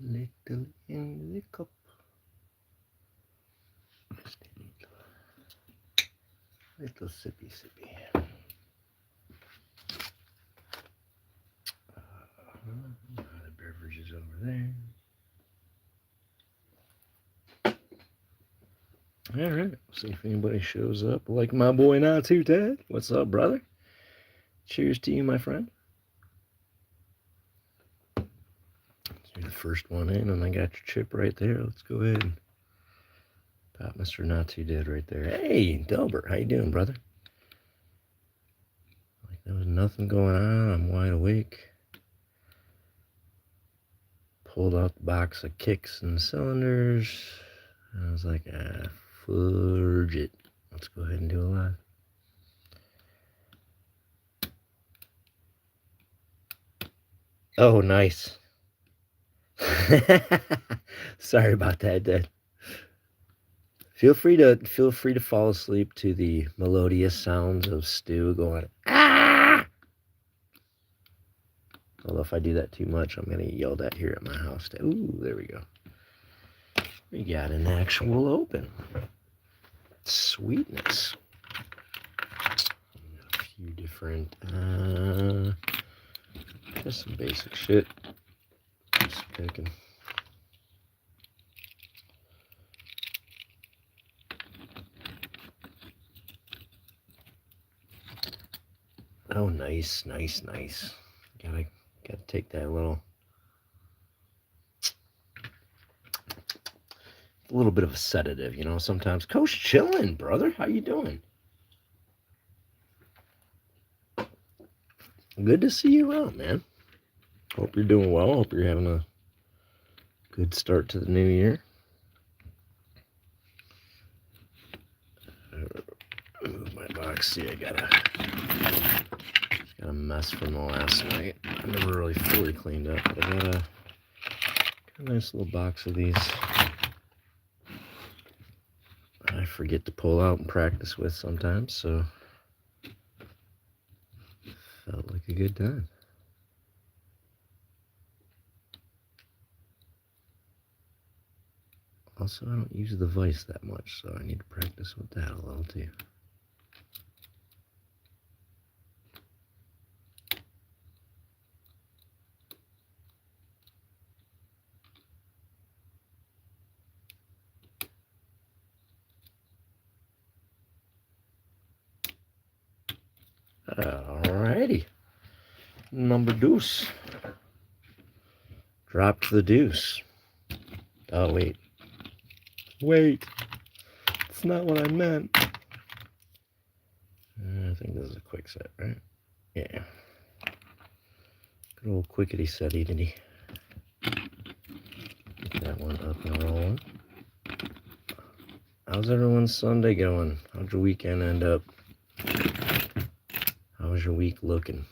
little in the cup. Just a little sippy sippy. The beverages over there. All right, see if anybody shows up. Like my boy Not Too Ted. What's up, brother? Cheers to you, my friend. You're the first one in, and I got your chip right there. Let's go ahead and pop Mr. Not Too Dead right there. Hey, Delbert, how you doing, brother? Like there was nothing going on. I'm wide awake. Pulled out the box of kicks and cylinders. I was like, fudge it. Let's go ahead and do a live. Oh, nice. Sorry about that, Dad. Feel free to fall asleep to the melodious sounds of Stu going, ah! Although if I do that too much, I'm gonna get yelled at here at my house. Ooh, there we go. We got an actual open. Sweetness. A few different, just some basic shit. Just picking. Oh, nice. Gotta take that little bit of a sedative, you know, sometimes. Coach chillin', brother. How you doing? Good to see you around, man. Hope you're doing well. Hope you're having a good start to the new year. Move my box. See, I got a mess from the last night. I never really fully cleaned up, but I got a nice little box of these. I forget to pull out and practice with sometimes, so felt like a good time. Also, I don't use the vise that much, so I need to practice with that a little too. Alrighty. Number deuce. Dropped the deuce. Oh, wait. That's not what I meant. I think this is a quick set, right? Yeah. Good old quickety setty diddy. Get that one up and rolling. How's everyone's Sunday going? How'd your weekend end up? How was your week looking?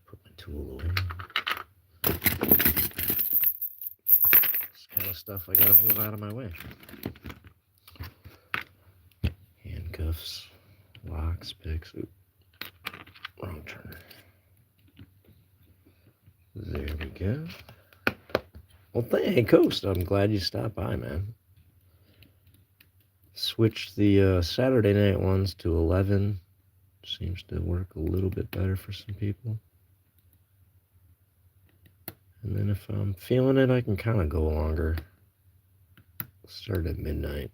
Put my tool away. This kind of stuff I gotta move out of my way. Handcuffs, locks, picks. Oop. Wrong turn. There we go. Well, hey, Coast, I'm glad you stopped by, man. Switched the Saturday night ones to 11. Seems to work a little bit better for some people. And then if I'm feeling it, I can kind of go longer. Start at midnight.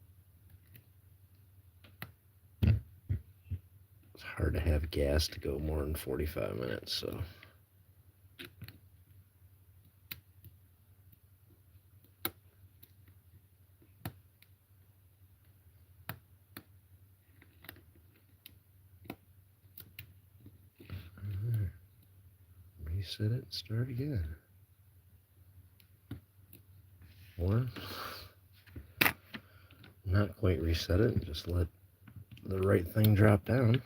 It's hard to have gas to go more than 45 minutes, so. Reset it and start again. Or not quite reset it, just let the right thing drop down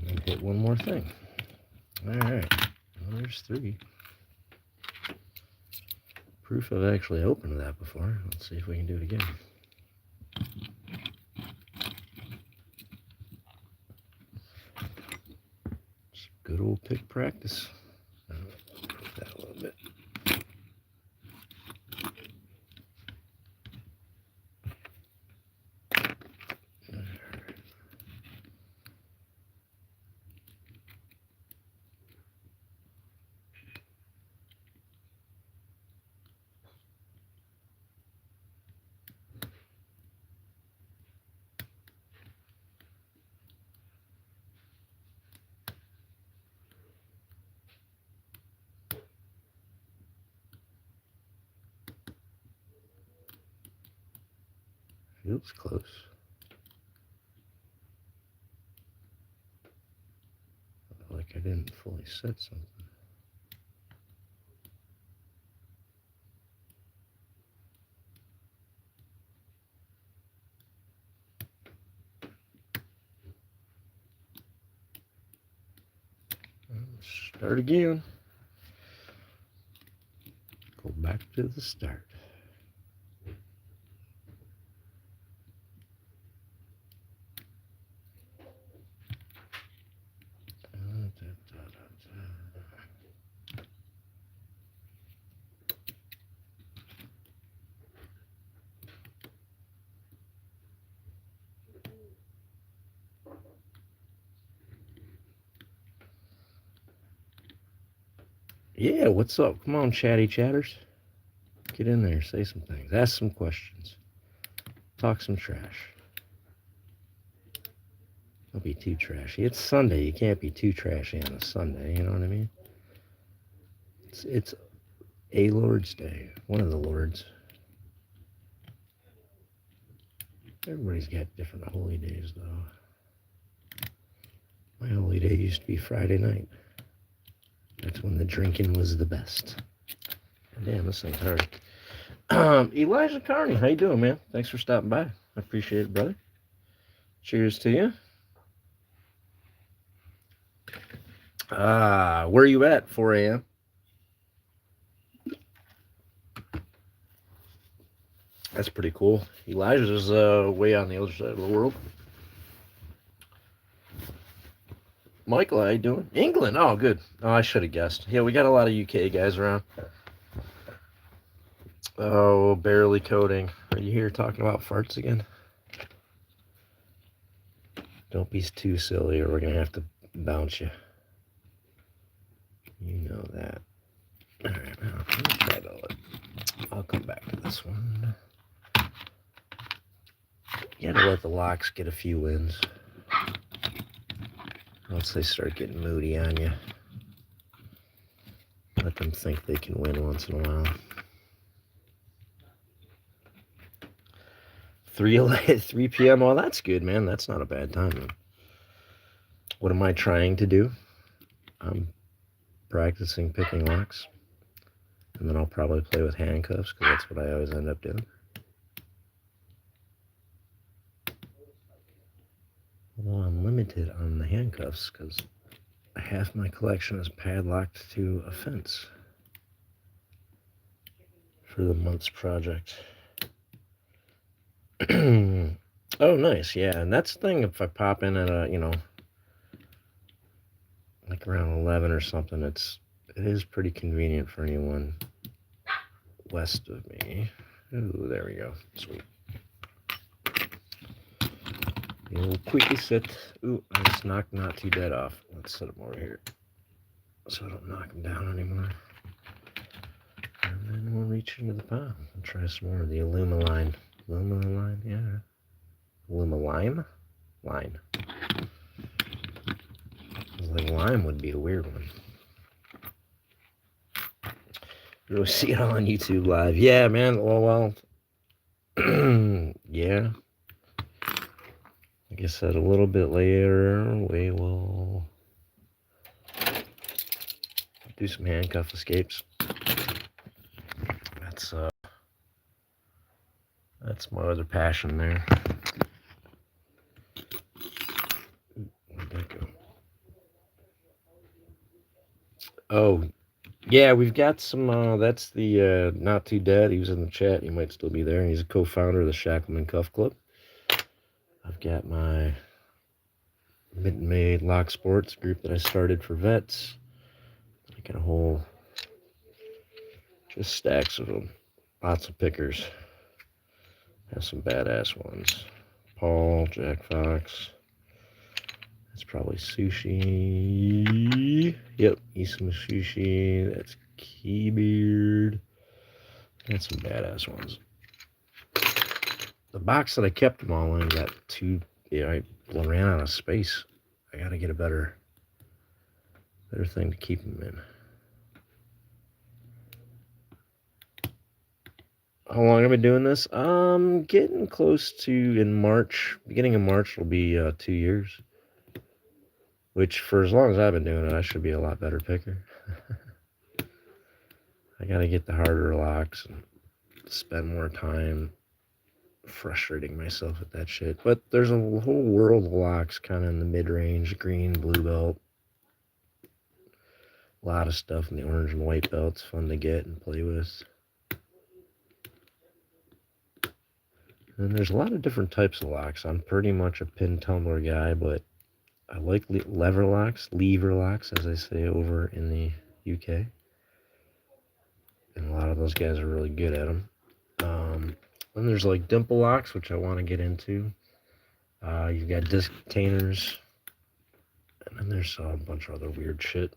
and hit one more thing. Alright, well, there's 3. Proof I've actually opened that before. Let's see if we can do it again. Just good old pick practice. That a little bit. Feels close. Like I didn't fully set something. Start again. Go back to the start. Yeah, what's up? Come on, chatty chatters. Get in there, say some things, ask some questions, talk some trash. Don't be too trashy. It's Sunday. You can't be too trashy on a Sunday. You know what I mean? It's a Lord's Day. One of the Lords. Everybody's got different holy days, though. My holy day used to be Friday night. That's when the drinking was the best. Damn, this thing's hard. Elijah Carney, how you doing, man? Thanks for stopping by. I appreciate it, brother. Cheers to you. Where are you at? 4 a.m. That's pretty cool. Elijah's way on the other side of the world. Michael, how you doing? England. Oh, good. Oh, I should have guessed. Yeah, we got a lot of UK guys around. Oh, barely coding. Are you here talking about farts again? Don't be too silly or we're going to have to bounce you. You know that. All right, now, let me try to I'll come back to this one. You gotta let the locks get a few wins. Once they start getting moody on you, let them think they can win once in a while. 3 p.m. Well, that's good, man. That's not a bad time, man. What am I trying to do? I'm practicing picking locks. And then I'll probably play with handcuffs because that's what I always end up doing. Well, I'm limited on the handcuffs because half my collection is padlocked to a fence for the month's project. Oh, nice. Yeah, and that's the thing. If I pop in at like around 11 or something, it is pretty convenient for anyone west of me. Ooh, there we go. Sweet. The old quickie set. Ooh, I just knocked Not Too Dead off. Let's set him over here so I don't knock him down anymore. And then we'll reach into the pile and try some more of the Aluma-Line. Aluma-Line, yeah. Aluma-Lime? Line. Like lime would be a weird one. You really see it on YouTube Live. Yeah, man. Well, yeah. Like I said, a little bit later, we will do some handcuff escapes. That's my other passion there. Where'd that go? Oh, yeah, we've got some, that's the Not Too Dead. He was in the chat. He might still be there. He's a co-founder of the Shacklemen Cuff Club. I've got my Mitten Made Lock Sports group that I started for vets. I got a whole, just stacks of them. Lots of pickers. Have some badass ones. Paul, Jack Fox. That's probably Sushi. Yep, eat some sushi. That's Keybeard. That's some badass ones. The box that I kept them all in got too, I ran out of space. I gotta get a better thing to keep them in. How long have I been doing this? Getting close to in March. Beginning of March will be 2 years. Which, for as long as I've been doing it, I should be a lot better picker. I gotta get the harder locks and spend more time frustrating myself with that shit. But there's a whole world of locks kind of in the mid-range, green, blue belt. A lot of stuff in the orange and white belts, fun to get and play with. And there's a lot of different types of locks. I'm pretty much a pin tumbler guy, but I like lever locks, as they say over in the UK. And a lot of those guys are really good at them. Then there's like dimple locks, which I want to get into. You've got disc containers. And then there's a bunch of other weird shit.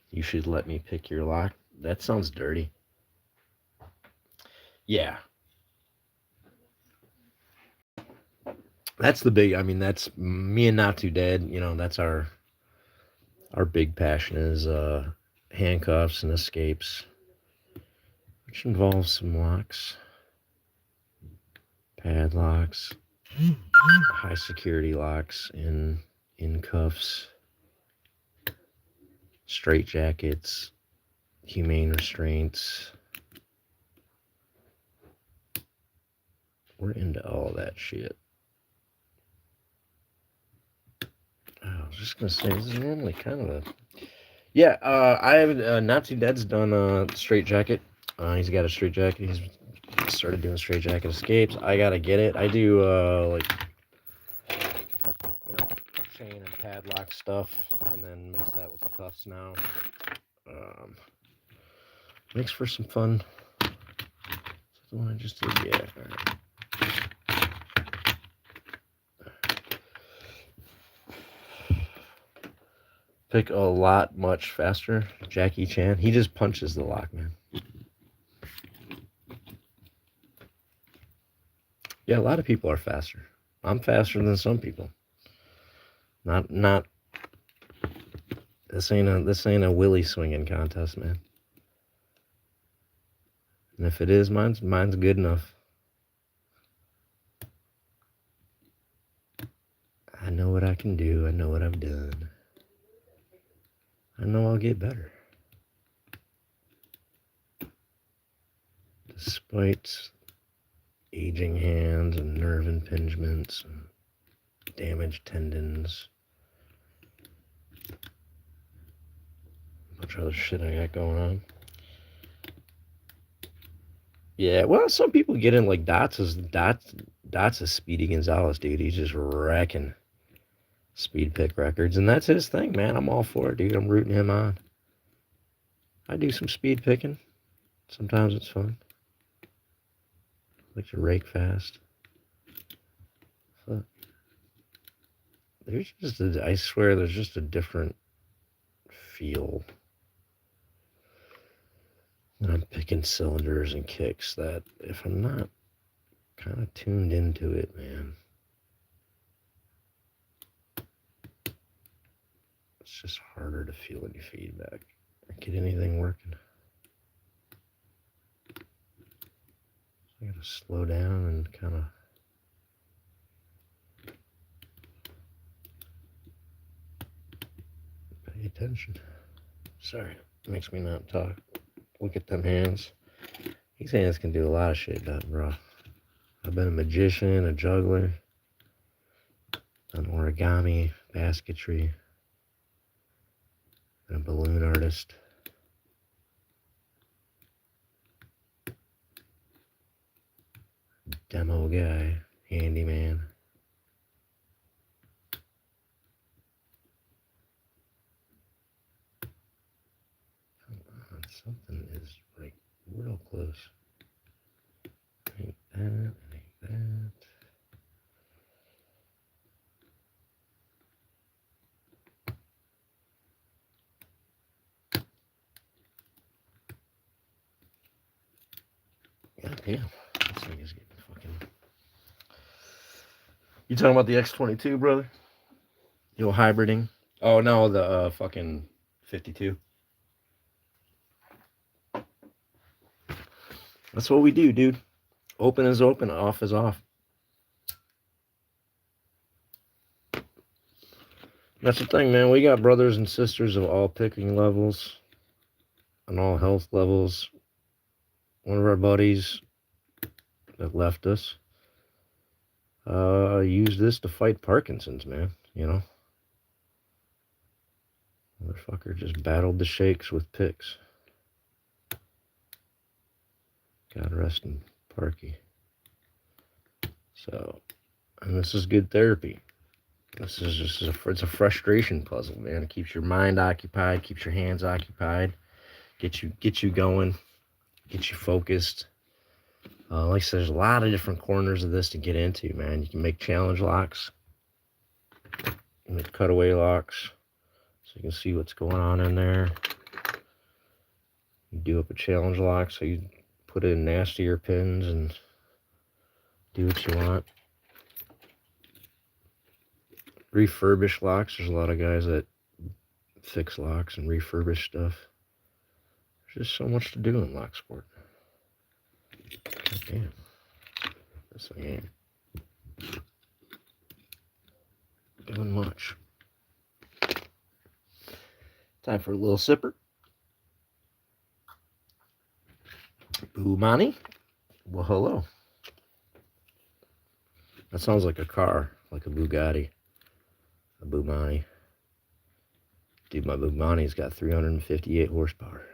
You should let me pick your lock. That sounds dirty. Yeah. That's the big, I mean, that's me and Not Too Dead. You know, that's our big passion is handcuffs and escapes, which involves some locks, padlocks, high security locks in cuffs, straight jackets, humane restraints. We're into all that shit. I was just gonna say, this is normally kind of a... Yeah, I have Not Too Dead's done a straight jacket. He's got a straight jacket. He's started doing straight jacket escapes. I gotta get it. I do like, you know, chain and padlock stuff, and then mix that with the cuffs now. Makes for some fun. Is that the one I just did? Yeah. All right. Pick a lot much faster. Jackie Chan. He just punches the lock, man. Yeah, a lot of people are faster. I'm faster than some people. Not. This ain't a willy swinging contest, man. And if it is, mine's good enough. I know what I can do. I know what I've done. I know I'll get better. Despite aging hands and nerve impingements and damaged tendons. A bunch of other shit I got going on. Yeah, well, some people get in like Dots is Speedy Gonzalez, dude. He's just wrecking speed pick records, and that's his thing, man. I'm all for it, dude. I'm rooting him on. I do some speed picking. Sometimes it's fun. I like to rake fast. But there's just I swear there's just a different feel when I'm picking cylinders and kicks that if I'm not kind of tuned into it, man, it's just harder to feel any feedback or get anything working. So I gotta slow down and kind of pay attention. Sorry, it makes me not talk. Look at them hands. These hands can do a lot of shit, bro. I've been a magician, a juggler, an origami, basketry, and a balloon artist. Demo guy, handyman. Something is like real close. Ain't that, ain't that. God damn. This thing is getting fucking... You talking about the X22, brother? Yo, hybriding? Oh, no, the fucking 52. That's what we do, dude. Open is open, off is off. That's the thing, man. We got brothers and sisters of all picking levels and all health levels. One of our buddies that left us used this to fight Parkinson's, man. You know, motherfucker just battled the shakes with picks. God rest him, Parky. So, and this is good therapy. This is just it's a frustration puzzle, man. It keeps your mind occupied, keeps your hands occupied, get you going, get you focused. Like I said, there's a lot of different corners of this to get into, man. You can make challenge locks, you can make cutaway locks, so you can see what's going on in there. You do up a challenge lock, so you put in nastier pins and do what you want. Refurbish locks. There's a lot of guys that fix locks and refurbish stuff. There's just so much to do in lock sport. God damn. This thing ain't doing much. Time for a little sipper. Boomani. Well, hello. That sounds like a car, like a Bugatti. A Boomani. Dude, my Boomani's got 358 horsepower.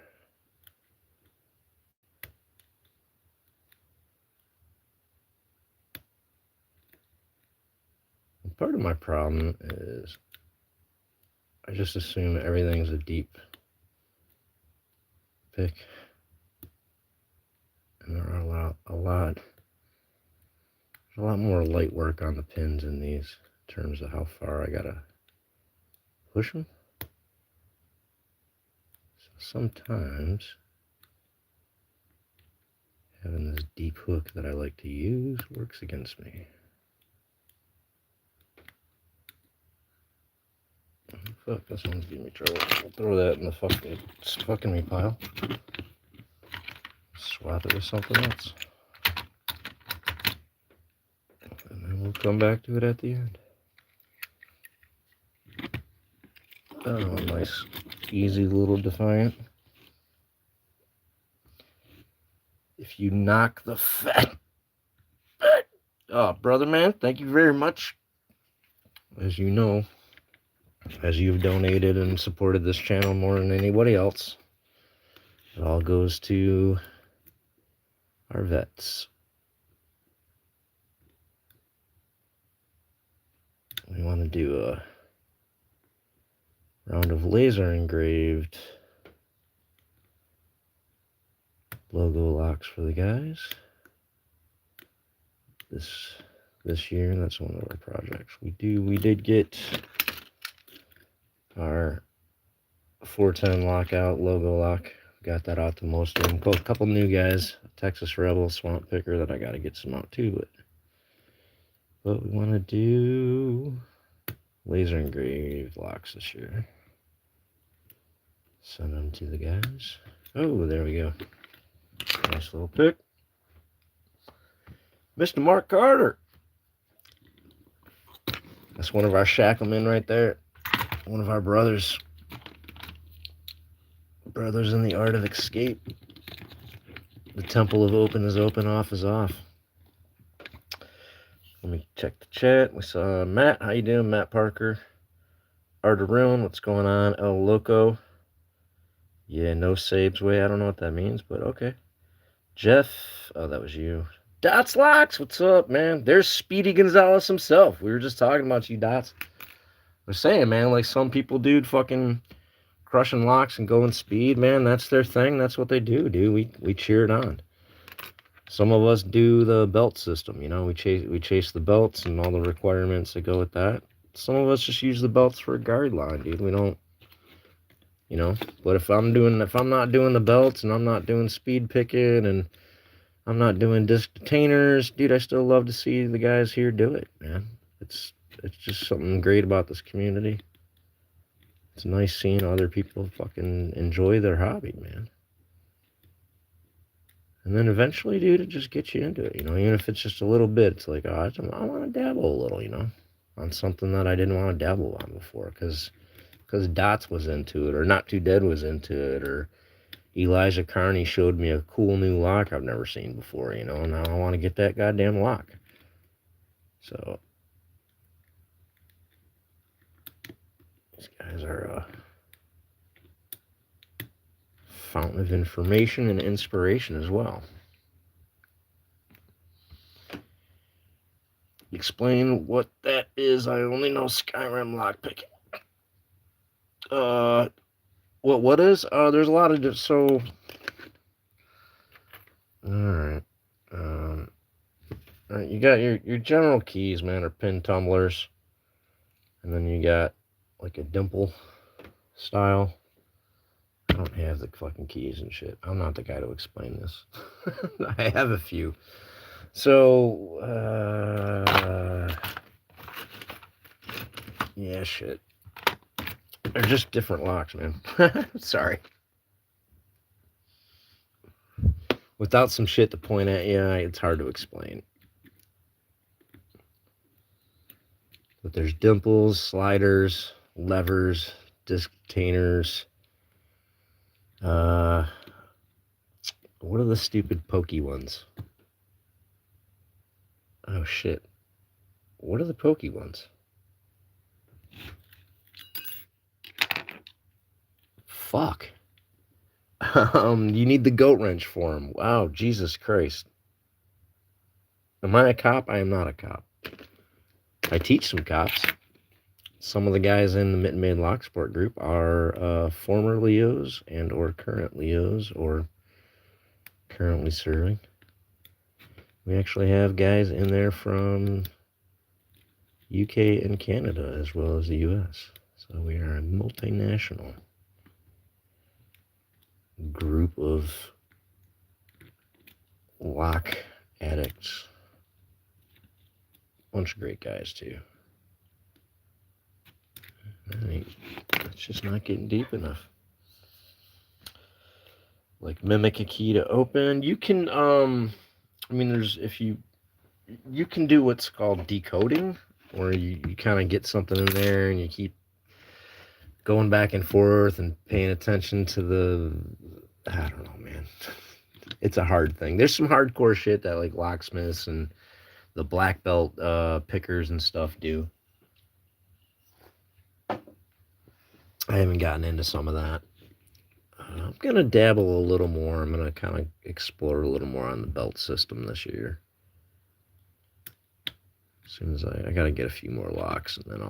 And part of my problem is I just assume everything's a deep pick. And there are a lot more light work on the pins in these in terms of how far I gotta push them. So sometimes having this deep hook that I like to use works against me. Oh, fuck, this one's giving me trouble. I'll throw that in the fucking me pile. Swap it with something else. And then we'll come back to it at the end. Oh, nice, easy little Defiant. If you knock the fat... Oh, brother man, thank you very much. As you know, as you've donated and supported this channel more than anybody else, it all goes to our vets. We want to do a round of laser engraved logo locks for the guys this year, and that's one of our projects. We did get our 410 lockout logo lock. Got that out to most of them. A couple new guys, Texas Rebel, Swamp Picker, that I got to get some out too. But we want to do laser engraved locks this year. Send them to the guys. Oh, there we go. Nice little pick. Mr. Mark Carter. That's one of our Shacklemen right there. One of our brothers. Brothers in the art of escape. The temple of open is open, off is off. Let me check the chat. We saw Matt. How you doing, Matt Parker? Arteron, what's going on? El Loco. Yeah, no saves way. I don't know what that means, but okay. Jeff. Oh, that was you. Dots Locks, what's up, man? There's Speedy Gonzalez himself. We were just talking about you, Dots. I was saying, man, like some people, dude, fucking crushing locks and going speed, man. That's their thing. That's what they do, dude. We cheer it on. Some of us do the belt system, you know. We chase the belts and all the requirements that go with that. Some of us just use the belts for a guard line, dude. We don't, you know. But if I'm not doing the belts and I'm not doing speed picking and I'm not doing disc detainers, dude, I still love to see the guys here do it, man. It's just something great about this community. It's nice seeing other people fucking enjoy their hobby, man. And then eventually, dude, it just gets you into it, you know, even if it's just a little bit. It's like, oh, I want to dabble a little, you know, on something that I didn't want to dabble on before, because Dots was into it, or Not Too Dead was into it, or Elijah Carney showed me a cool new lock I've never seen before, you know. Now I want to get that goddamn lock. So these guys are a fountain of information and inspiration as well. Explain what that is. I only know Skyrim lockpicking. What is? There's a lot of so. All right. All right. You got your general keys, man, are pin tumblers, and then you got like a dimple style. I don't have the fucking keys and shit. I'm not the guy to explain this. I have a few. So, yeah, shit. They're just different locks, man. Sorry. Without some shit to point at you, it's hard to explain. But there's dimples, sliders, levers, disc retainers. What are the stupid pokey ones? Oh, shit. What are the pokey ones? Fuck. You need the goat wrench for them. Wow, Jesus Christ. Am I a cop? I am not a cop. I teach some cops. Some of the guys in the Mitten Maid Lock Sport group are former Leos and or current Leos or currently serving. We actually have guys in there from UK and Canada as well as the US. So we are a multinational group of lock addicts. Bunch of great guys too. It's just not getting deep enough. Like mimic a key to open. You can I mean there's you can do what's called decoding, where you kind of get something in there and you keep going back and forth and paying attention to the, I don't know, man. It's a hard thing. There's some hardcore shit that like locksmiths and the black belt pickers and stuff do. I haven't gotten into some of that. I'm going to dabble a little more. I'm going to kind of explore a little more on the belt system this year. As soon as I got to get a few more locks, and then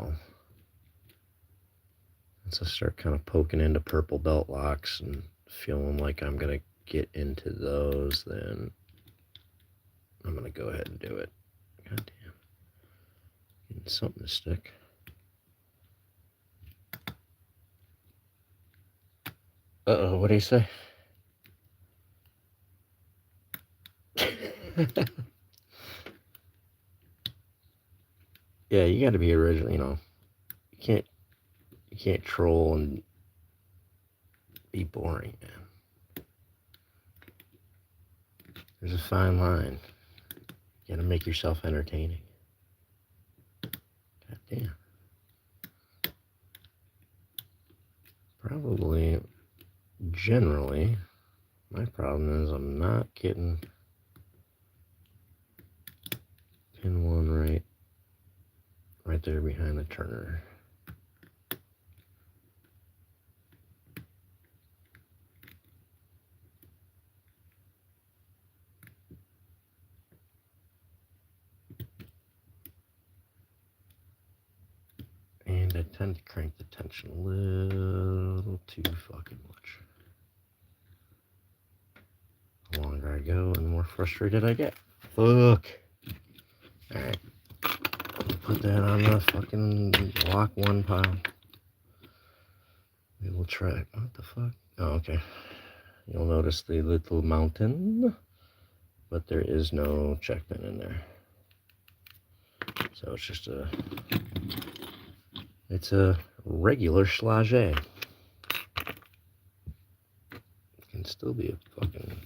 once I start kind of poking into purple belt locks and feeling like I'm going to get into those, then I'm going to go ahead and do it. God damn. Getting something to stick. Uh-oh, what do you say? Yeah, you got to be original, you know. You can't troll and be boring, man. There's a fine line. You got to make yourself entertaining. God damn. Probably, generally, my problem is I'm not getting pin one right there behind the turner. And I tend to crank the tension a little too fucking much. The longer I go, the more frustrated I get. Fuck. Alright. Put that on the fucking lock one pile. We will try it. What the fuck? Oh, okay. You'll notice the little mountain, but there is no check pin in there. So it's just it's a regular slage. It can still be a fucking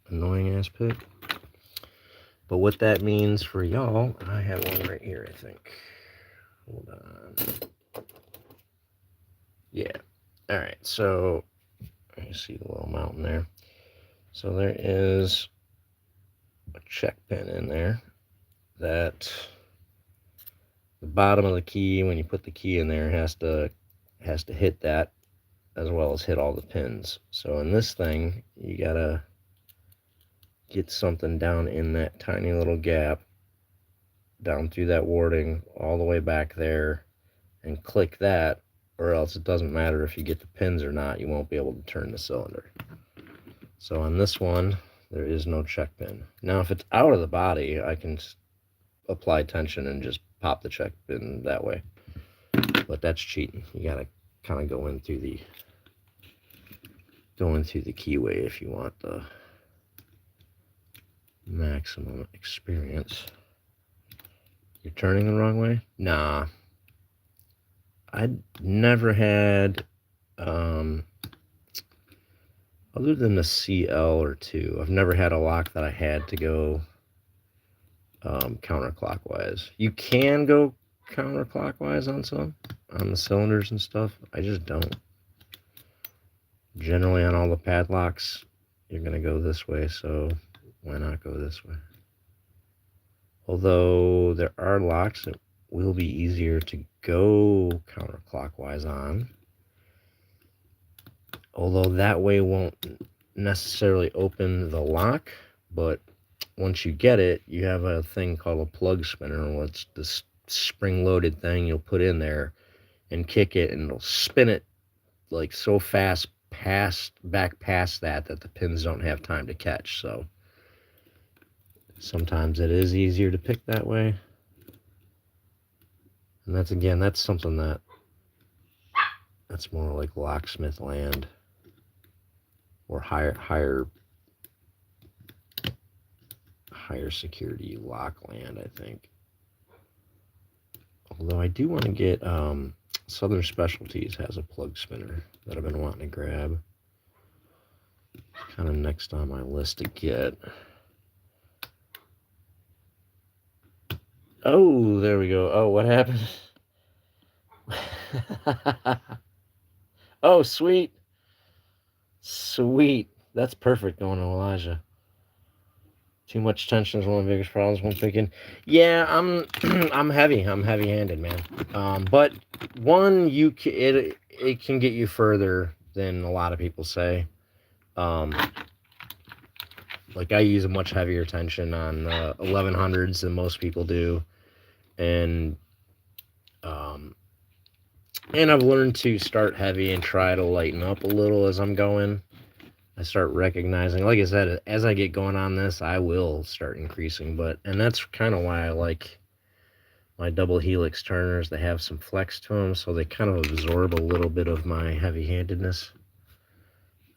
Annoying ass pick. But what that means for y'all, I have one right here, I think. Hold on. Yeah. All right. So you see the little mountain there. So there is a check pin in there that the bottom of the key, when you put the key in there, has to hit that as well as hit all the pins. So in this thing, you gotta get something down in that tiny little gap, down through that warding, all the way back there, and click that, or else it doesn't matter if you get the pins or not, you won't be able to turn the cylinder. So on this one, there is no check pin. Now if it's out of the body, I can apply tension and just pop the check pin that way. But that's cheating. You gotta kind of go in through the keyway if you want the maximum experience. You're turning the wrong way? Nah. I never had, other than the CL or 2, I've never had a lock that I had to go counterclockwise. You can go counterclockwise on some, on the cylinders and stuff. I just don't. Generally on all the padlocks, you're going to go this way, so why not go this way? Although there are locks that will be easier to go counterclockwise on. Although that way won't necessarily open the lock, but once you get it, you have a thing called a plug spinner, what's this spring-loaded thing you'll put in there and kick it, and it'll spin it like so fast back past that the pins don't have time to catch. So sometimes it is easier to pick that way. And that's something that's more like locksmith land or higher security lock land, I think. Although I do want to get Southern Specialties has a plug spinner that I've been wanting to grab. Kind of next on my list to get. Oh, there we go. Oh, what happened? Oh, sweet. Sweet. That's perfect going to Elijah. Too much tension is one of the biggest problems when picking. Yeah, I'm heavy-handed, man. But one, it can get you further than a lot of people say. Like I use a much heavier tension on 1100s than most people do, and I've learned to start heavy and try to lighten up a little as I'm going. I start recognizing, like I said, as I get going on this, I will start increasing. And that's kind of why I like my double helix turners. They have some flex to them, so they kind of absorb a little bit of my heavy-handedness,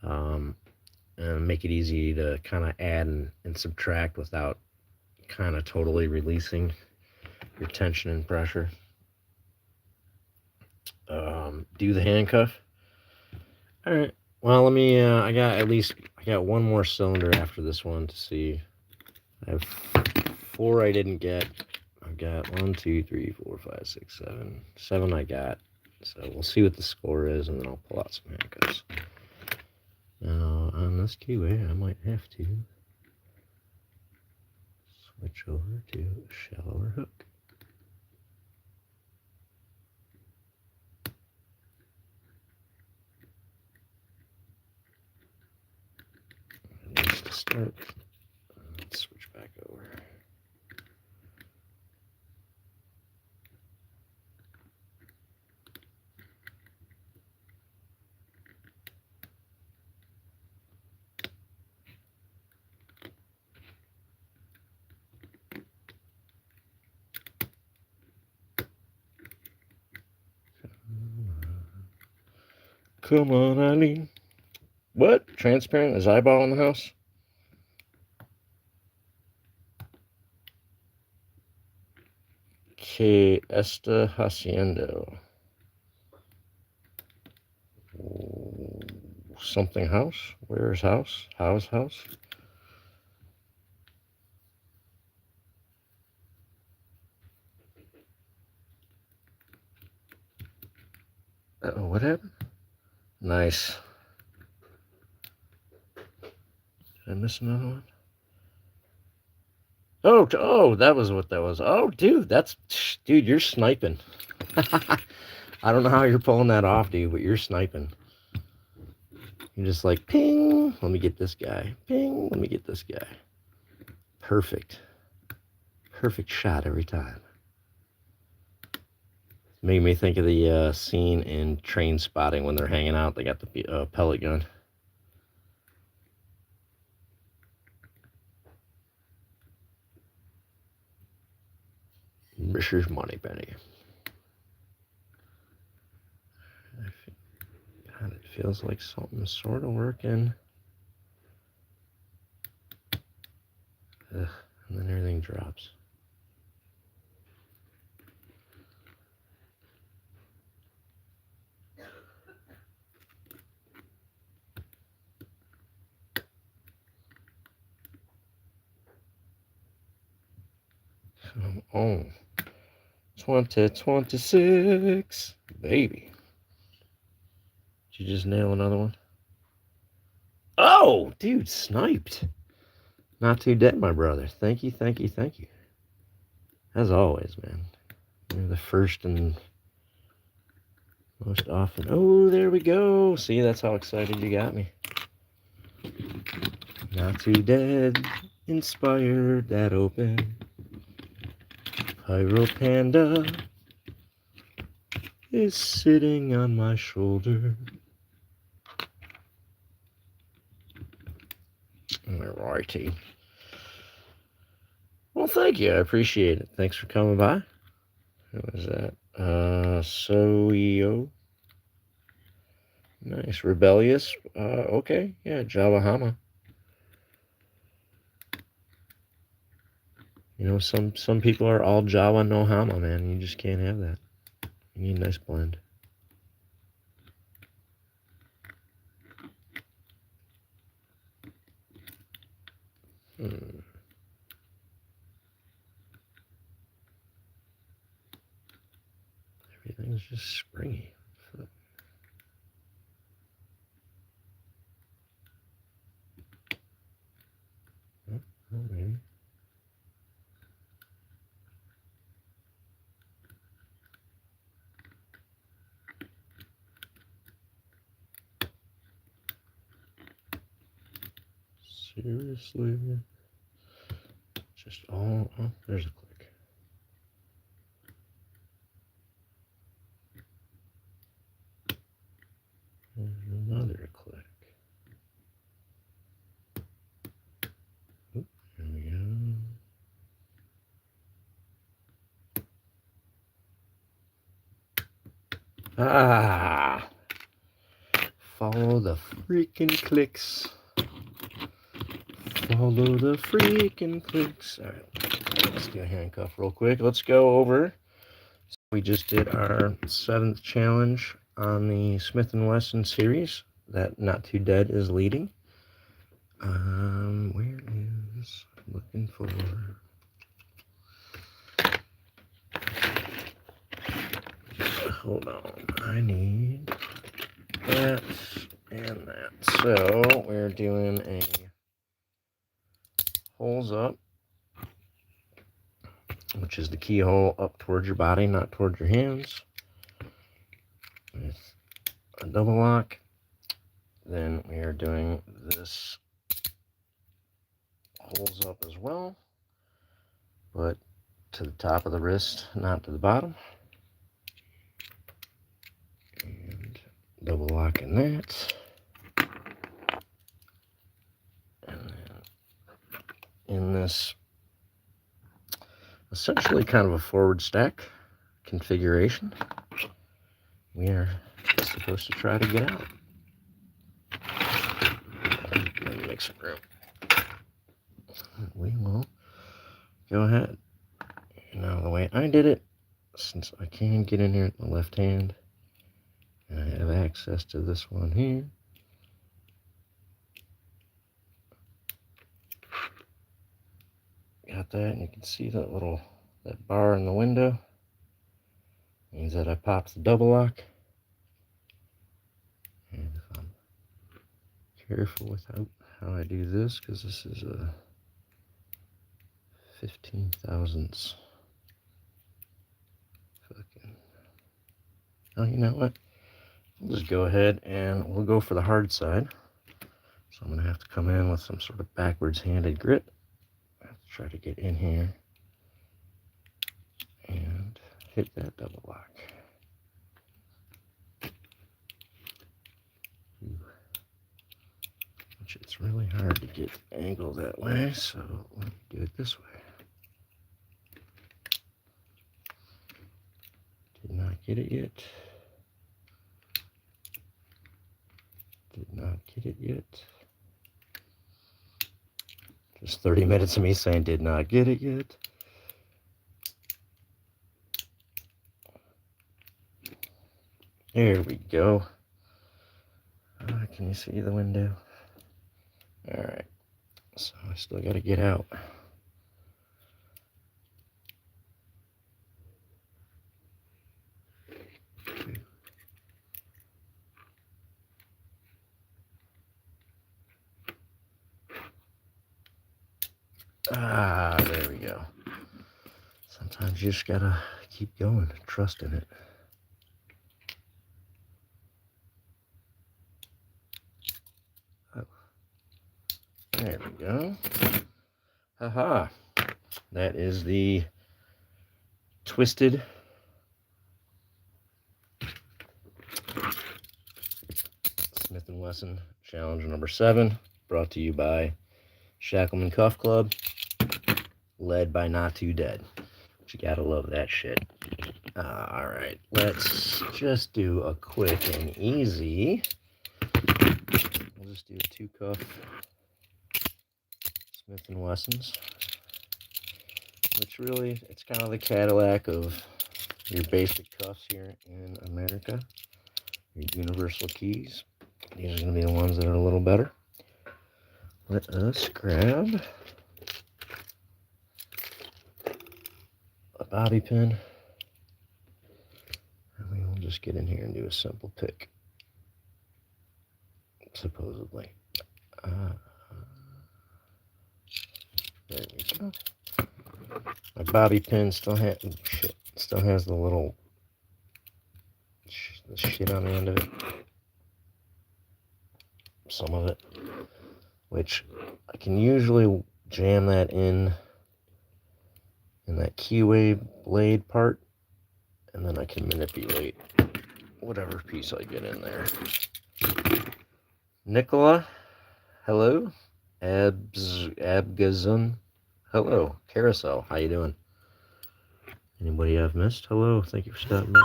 and make it easy to kind of add and subtract without kind of totally releasing your tension and pressure. Do the handcuff. All right. Well, let me, I got one more cylinder after this one to see. I have 4 I didn't get. I've got 1, 2, 3, 4, 5, 6, 7. 7 I got. So we'll see what the score is, and then I'll pull out some handcuffs. Now, on this keyway, I might have to switch over to a shallower hook. Just to start, let's switch back over. Come on, Eileen. What? Transparent? Is eyeball in the house? Que esta haciendo? Something house? Where's house? How's house? Uh-oh, what happened? Nice. Did I miss another one? Oh, that was what that was. Oh, dude, dude, you're sniping. I don't know how you're pulling that off, dude, but you're sniping. You're just like, ping, let me get this guy. Ping, let me get this guy. Perfect. Perfect shot every time. Made me think of the scene in Train Spotting when they're hanging out. They got the pellet gun. Mrs. Moneypenny. God, it feels like something's sort of working. Ugh, and then everything drops. Come on. 2026. Baby. Did you just nail another one? Oh, dude, sniped. Not too dead, my brother. Thank you, thank you, thank you. As always, man. You're the first and most often. Oh, there we go. See, that's how excited you got me. Not too dead. Inspired that open. Pyro Panda is sitting on my shoulder. Alrighty. Well, thank you. I appreciate it. Thanks for coming by. Who was that? Soeo. Nice. Rebellious. Okay. Yeah, Java Hama. You know, some people are all Java, no Hama, man. You just can't have that. You need a nice blend. Everything's just springy. Oh, maybe. Seriously? Just all... Oh, there's a click. There's another click. Oop, there we go. Ah! Follow the freaking clicks. Follow the freaking clicks. All right, let's do a handcuff real quick. Let's go over. We just did our 7th challenge on the Smith & Wesson series that Not Too Dead is leading. Where is looking for? Hold on, I need that and that. So we're doing a holes up, which is the keyhole up towards your body, not towards your hands, with a double lock. Then we are doing this holes up as well, but to the top of the wrist, not to the bottom. And double locking that. And then in this essentially kind of a forward stack configuration, we are supposed to try to get out. Let me make some room. We will go ahead. Now, the way I did it, since I can get in here with my left hand, and I have access to this one here, got that, and you can see that bar in the window. Means that I popped the double lock. careful with how I do this, because this is a 15 thousandths. Fucking. Oh, you know what? We'll just go ahead and we'll go for the hard side. So I'm going to have to come in with some sort of backwards handed grip. I have to try to get in here and hit that double lock. Which it's really hard to get angled that way, so let me do it this way. Did not get it yet. Did not get it yet. Just 30 minutes of me saying did not get it yet. There we go. Can you see the window? All right. So I still got to get out. There we go. Sometimes you just gotta keep going, trust in it. Oh. There we go. Haha. That is the twisted Smith & Wesson Challenge number 7, brought to you by Shacklemen Cuff Club, led by Not Too Dead. But you gotta love that shit. All right, let's just do a quick and easy. We'll just do a 2-cuff Smith & Wessons, which really, it's kind of the Cadillac of your basic cuffs here in America. Your universal keys. These are going to be the ones that are a little better. Let us grab a bobby pin, and we will just get in here and do a simple pick, supposedly. There we go. My bobby pin still has the little shit on the end of it. Some of it, which I can usually jam that in that keyway blade part, and then I can manipulate whatever piece I get in there. Nicola, hello. Abgazun, hello. Carousel, how you doing? Anybody I've missed? Hello, thank you for stopping by.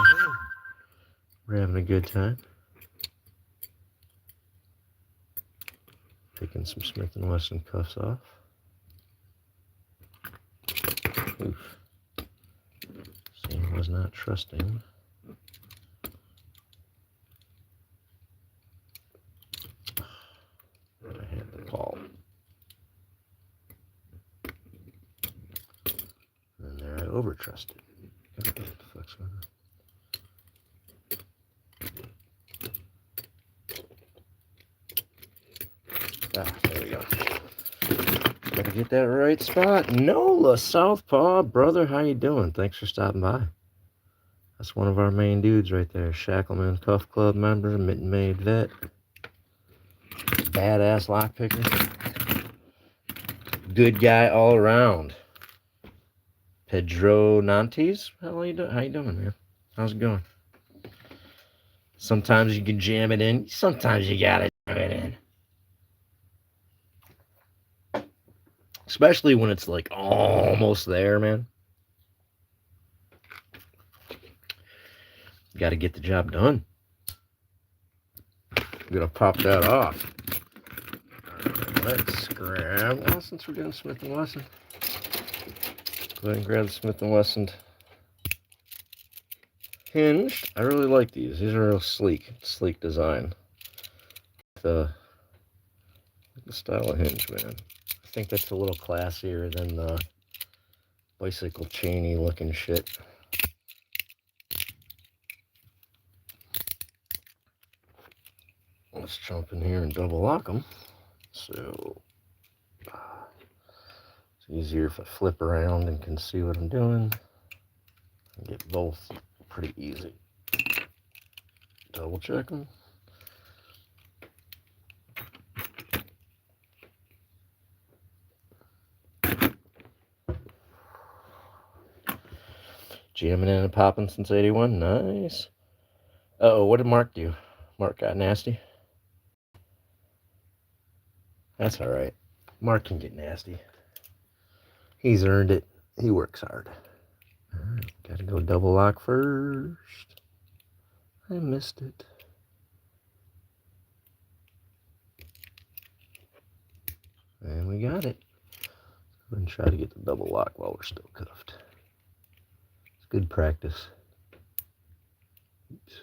We're having a good time. Taking some Smith & Wesson cuffs off. Oof. See, I was not trusting. I had the call. And there I over-trusted. What the fuck's going on? There we go. Gotta get that right spot. Nola Southpaw, brother, how you doing? Thanks for stopping by. That's one of our main dudes right there. Shacklemen Cuff Club member, mitten made vet, badass lockpicker, good guy all around. Pedro Nantes, how you doing? How you doing, man? How's it going? Sometimes you can jam it in. Sometimes you gotta jam it in. Especially when it's like almost there, man. Got to get the job done. I'm gonna pop that off. Right, let's grab. Well, since we're doing Smith & Wesson, go ahead and grab the Smith & Wesson hinge. I really like these. These are real sleek design. The style of hinge, man. I think that's a little classier than the bicycle chainy looking shit. let's jump in here and double lock them. So it's easier if I flip around and can see what I'm doing. I get both pretty easy. Double check them. Jamming in and popping since 81. Nice. Uh-oh, what did Mark do? Mark got nasty? That's all right. Mark can get nasty. He's earned it. He works hard. All right, gotta go double lock first. I missed it. And we got it. Go and try to get the double lock while we're still cuffed. It's good practice. Oops.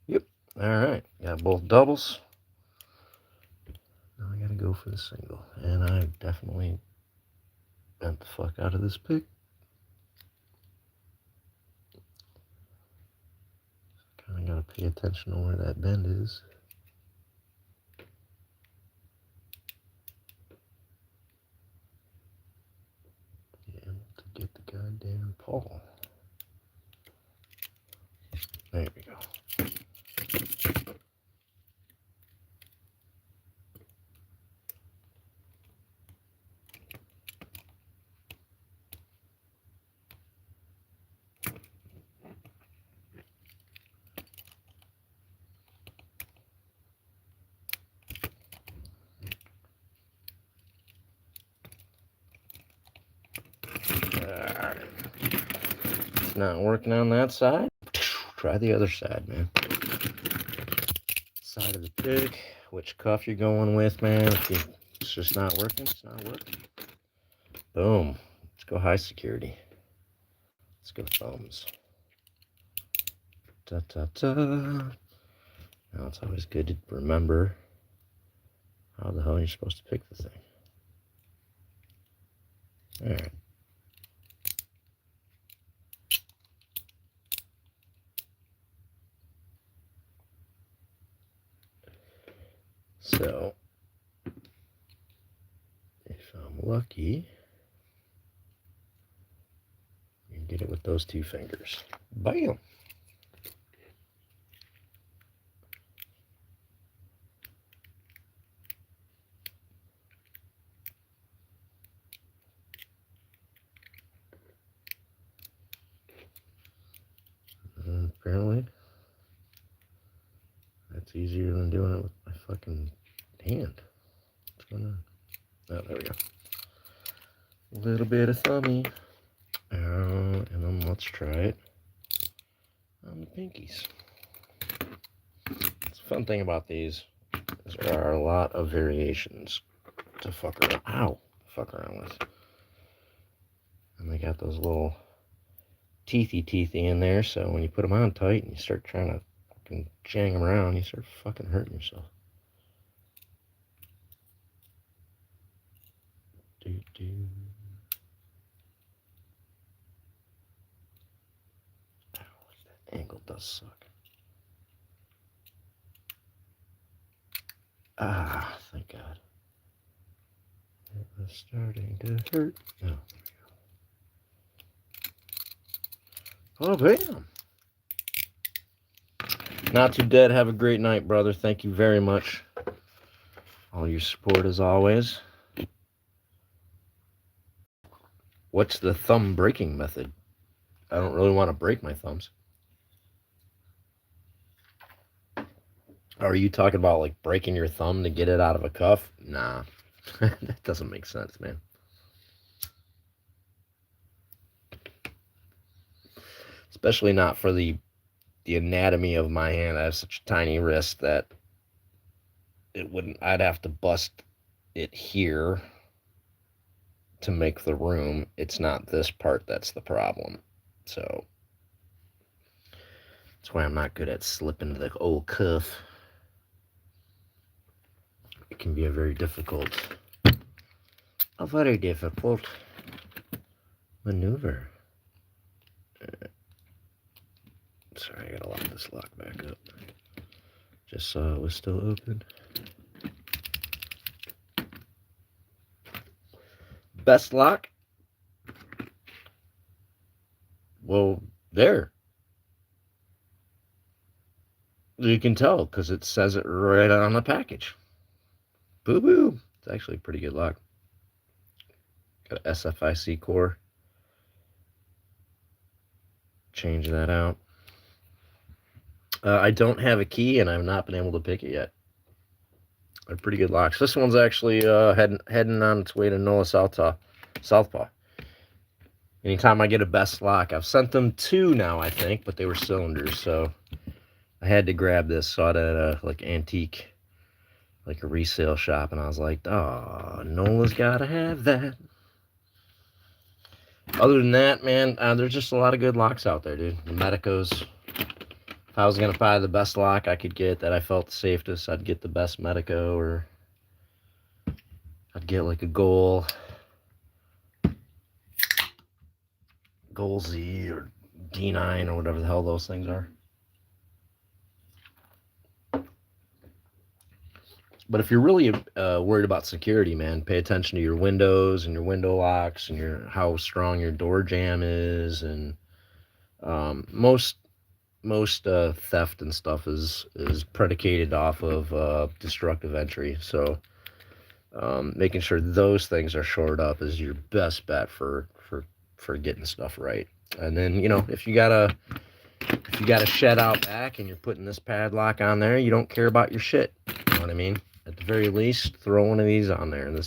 Yep. All right. Got both doubles. Now I gotta go for the single. And I definitely bent the fuck out of this pick. Kind of gotta pay attention to where that bend is. And to get the goddamn Paul. There we go. It's not working on that side. Try the other side, man. Side of the pick, which cuff you're going with, man. If it's just not working, it's not working. Boom. Let's go high security. Let's go thumbs. Ta-ta-ta. Now it's always good to remember how the hell you're supposed to pick the thing. All right. So, if I'm lucky, you can get it with those two fingers. Bam! Apparently, that's easier than doing it with my fucking hand. What's going on? Oh, there we go. A little bit of thummy. And then let's try it on the pinkies. It's a fun thing about these is there are a lot of variations to fuck around with. And they got those little teethy in there, so when you put them on tight and you start trying to fucking jang them around, you start fucking hurting yourself. Doo-doo. Ow, that angle does suck. Ah, thank God. It was starting to hurt. Oh, oh, bam. Not too dead. Have a great night, brother. Thank you very much. All your support as always. What's the thumb breaking method? I don't really want to break my thumbs. Are you talking about like breaking your thumb to get it out of a cuff? Nah. That doesn't make sense, man. Especially not for the anatomy of my hand. I have such a tiny wrist that I'd have to bust it here to make the room. It's not this part that's the problem. So that's why I'm not good at slipping the old cuff. It can be a very difficult maneuver. Sorry, I gotta lock this lock back up. Just saw it was still open. Best lock? Well, there. You can tell because it says it right on the package. Boo boo. It's actually a pretty good lock. Got an SFIC core. Change that out. I don't have a key and I've not been able to pick it yet. They're pretty good locks. This one's actually heading on its way to NOLA Southpaw. Anytime I get a best lock, I've sent them 2 now, I think, but they were cylinders, so I had to grab this. Saw it at a like antique, like a resale shop, and I was like, oh, NOLA's gotta have that. Other than that, man, there's just a lot of good locks out there, dude. The Medicos. If I was gonna buy the best lock I could get that I felt the safest, I'd get the best Medico, or I'd get like a Goal Z or D9 or whatever the hell those things are. But if you're really worried about security, man, pay attention to your windows and your window locks and how strong your door jamb is. And most theft and stuff is predicated off of destructive entry. So making sure those things are shored up is your best bet for getting stuff right. And then, you know, if you got a shed out back and you're putting this padlock on there, you don't care about your shit. You know what I mean? At the very least, throw one of these on there. And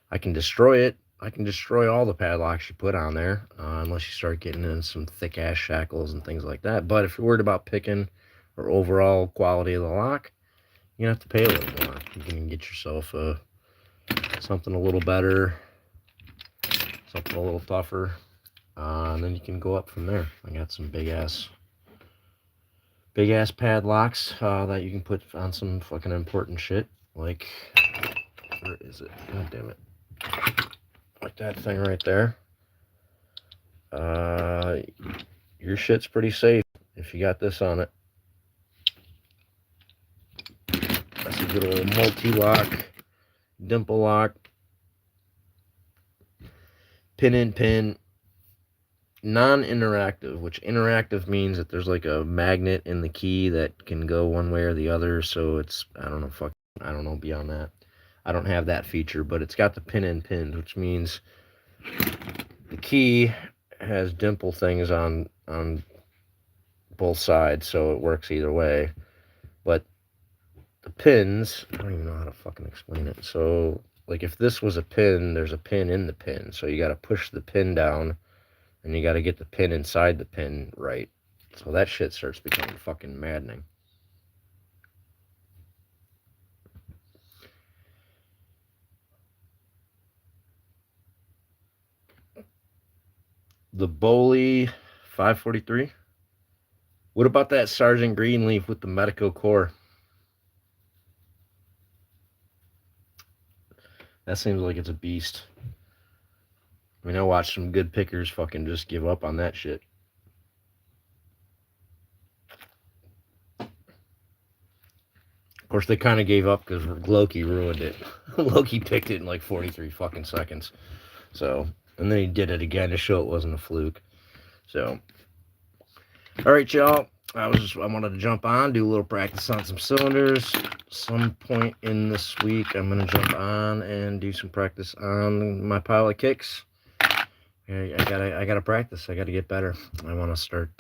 I can destroy it. I can destroy all the padlocks you put on there, unless you start getting in some thick ass shackles and things like that. But if you're worried about picking or overall quality of the lock, you have to pay a little more. You can get yourself something a little better, something a little tougher, and then you can go up from there. I got some big ass padlocks that you can put on some fucking important shit. Like, where is it? God damn it. Like that thing right there. Your shit's pretty safe if you got this on it. That's a good old multi-lock, dimple lock, pin in pin, non-interactive, which interactive means that there's like a magnet in the key that can go one way or the other. So it's, I don't know beyond that. I don't have that feature, but it's got the pin in pins, which means the key has dimple things on both sides, so it works either way. But the pins, I don't even know how to fucking explain it. So like if this was a pin, there's a pin in the pin, so you got to push the pin down and you got to get the pin inside the pin right. So that shit starts becoming fucking maddening. The Boley 543. What about that Sergeant Greenleaf with the Medico core? That seems like it's a beast. I mean, I watched some good pickers fucking just give up on that shit. Of course, they kind of gave up because Loki ruined it. Loki picked it in like 43 fucking seconds. So, and then he did it again to show it wasn't a fluke. So, all right, y'all. I wanted to jump on, do a little practice on some cylinders. Some point in this week, I'm gonna jump on and do some practice on my pilot kicks. I gotta practice. I gotta get better. I want to start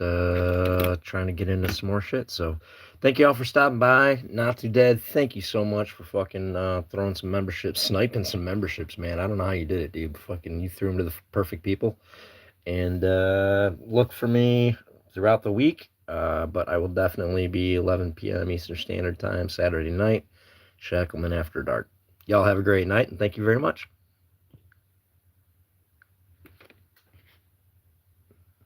trying to get into some more shit. So, thank you all for stopping by. Not Too Dead. Thank you so much for fucking throwing some memberships, sniping some memberships, man. I don't know how you did it, dude. Fucking, you threw them to the perfect people. And look for me throughout the week. But I will definitely be 11 p.m. Eastern Standard Time, Saturday night, Shacklemen After Dark. Y'all have a great night, and thank you very much.